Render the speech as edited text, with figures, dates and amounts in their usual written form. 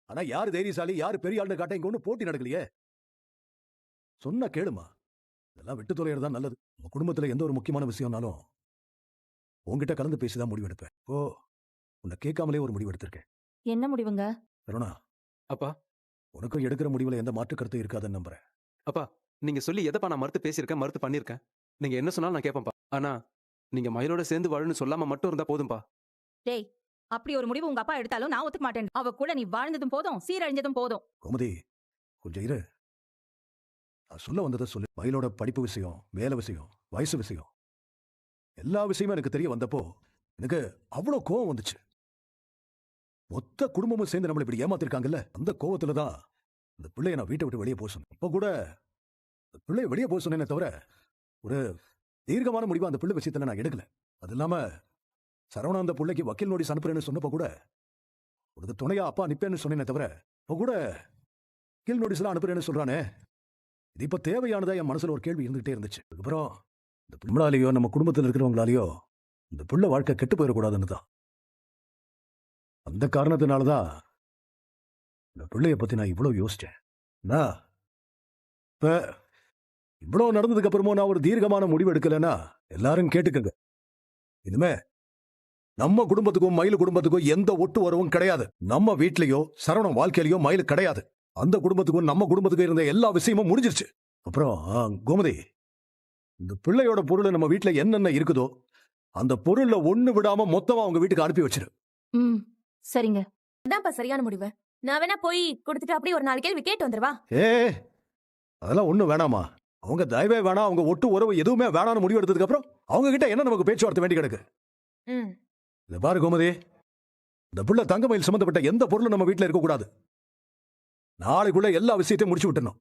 ஆனா யாரு தைரியசாலி யாரு பெரிய ஆளுன்னு காட்ட இங்க ஒண்ணு போட்டி நடக்கலையே. சொன்ன கேளுமா, இதெல்லாம் விட்டு தொலைகிறது தான் நல்லது. உங்க குடும்பத்துல எந்த ஒரு முக்கியமான விஷயம்னாலும் உங்ககிட்ட கலந்து பேசிதான் முடிவெடுப்பேன். ஓ, உன்னை கேட்காமலே ஒரு முடிவு எடுத்திருக்கேன். என்ன முடிவுங்க? கருணா, அப்பா உனக்கும் எடுக்கிற முடிவுல எந்த மாற்று கருத்து இருக்காதுன்னு நம்புறேன். அப்பா நீங்க சொல்லி எதப்பா நான் மறுத்து பேசியிருக்கேன், மறுத்து பண்ணியிருக்கேன். நீங்க என்ன சொன்னாலும் நான் கேட்பேன்ப்பா. ஆனா நீங்க மயிலோட சேர்ந்து வாழுன்னு சொல்லாம மட்டும் இருந்தா போதும்பா. டேய், அப்படி ஒரு முடிவு உங்க அப்பா எடுத்தாலும் நான் ஒத்துக்க மாட்டேன். அவ கூட நீ வாழ்ந்ததும் போதும், சீரழிஞ்சதும் போதும். கோமதி, கொஞ்சம் இரு. நான் சொல்ல வந்ததை சொல்லு. மயிலோட படிப்பு விஷயம், வேலை விஷயம், வயசு விஷயம், எல்லா விஷயமும் எனக்கு தெரிய வந்தப்போ எனக்கு அவ்வளவு கோவம் வந்துச்சு. மொத்த குடும்பமும் சேர்ந்து நம்மள இப்படி ஏமாத்திருக்காங்கல்ல, அந்த கோவத்துலதான் இந்த பிள்ளைய நான் வீட்டை விட்டு வெளியே போக சொன்னேன். அப்ப கூட பிள்ளைய வெளியே போக சொன்னேனே தவிர ஒரு தீர்க்கமான முடிவு அந்த பிள்ளை விஷயத்துல நான் எடுக்கல. அது இல்லாம சரவணா அந்த பிள்ளைக்கு வக்கீல் நோட்டீஸ் அனுப்புறேன்னு சொன்னப்ப கூட உனக்கு துணையா அப்பா நிப்பேன்னு சொன்னேனே தவிர இப்ப கூட வக்கீல் நோட்டீஸ் எல்லாம் அனுப்புறேன்னு சொல்றானே, இது இப்ப தேவையானதா என் மனசுல ஒரு கேள்வி இருந்துகிட்டே இருந்துச்சு. அதுக்கப்புறம் இந்த பிள்ளையாலேயோ நம்ம குடும்பத்தில் இருக்கிறவங்களாலேயோ இந்த பிள்ளை வாழ்க்கை கெட்டு போயிடக்கூடாதுன்னு தான். அந்த காரணத்தினாலதான் இந்த பிள்ளைய பத்தி நான் இவ்வளவு யோசிச்சேன். இப்ப இவ்வளவு நடந்ததுக்கு அப்புறமும் நான் ஒரு தீர்க்கமான முடிவு எடுக்கலன்னா எல்லாரும் கேட்டுக்கங்க. இனிமே நம்ம குடும்பத்துக்கும் மயில் குடும்பத்துக்கும் எந்த ஒட்டு உறவும் கிடையாது. நம்ம வீட்லயோ சரவணம் வாழ்க்கையிலயோ மயில் கிடையாது. அந்த குடும்பத்துக்கும் நம்ம குடும்பத்துக்கும் இருந்த எல்லா விஷயமும் முடிஞ்சிருச்சு. அப்புறம் கோமதி, இந்த பிள்ளையோட பொருள் நம்ம வீட்டுல என்னென்ன இருக்குதோ அந்த பொருள்ல ஒண்ணு விடாம மொத்தமா அவங்க வீட்டுக்கு அனுப்பி வச்சிரு. சரிங்க. அதான்ப்பா சரியான முடிவு. நான் வேணா போய் கொடுத்துட்டு அப்படியே ஒரு 4 கேள்வி கேட்டு வந்துருவா. அதெல்லாம் ஒண்ணு வேணாமா. அவங்க தயவே வேணாம், அவங்க ஒட்டு உறவு எதுவுமே வேணாம்னு முடிவு எடுத்ததுக்கு அப்புறம் அவங்க கிட்ட என்ன நமக்கு பேச்சுவார்த்தை வேண்டி கிடக்கு. இத பாரு கோமதி, இந்த பிள்ளை தங்கமயில் சம்பந்தப்பட்ட எந்த பொருளும் நம்ம வீட்டுல இருக்க கூடாது. நாளைக்குள்ள எல்லா விஷயத்தையும் முடிச்சு விட்டுணும்.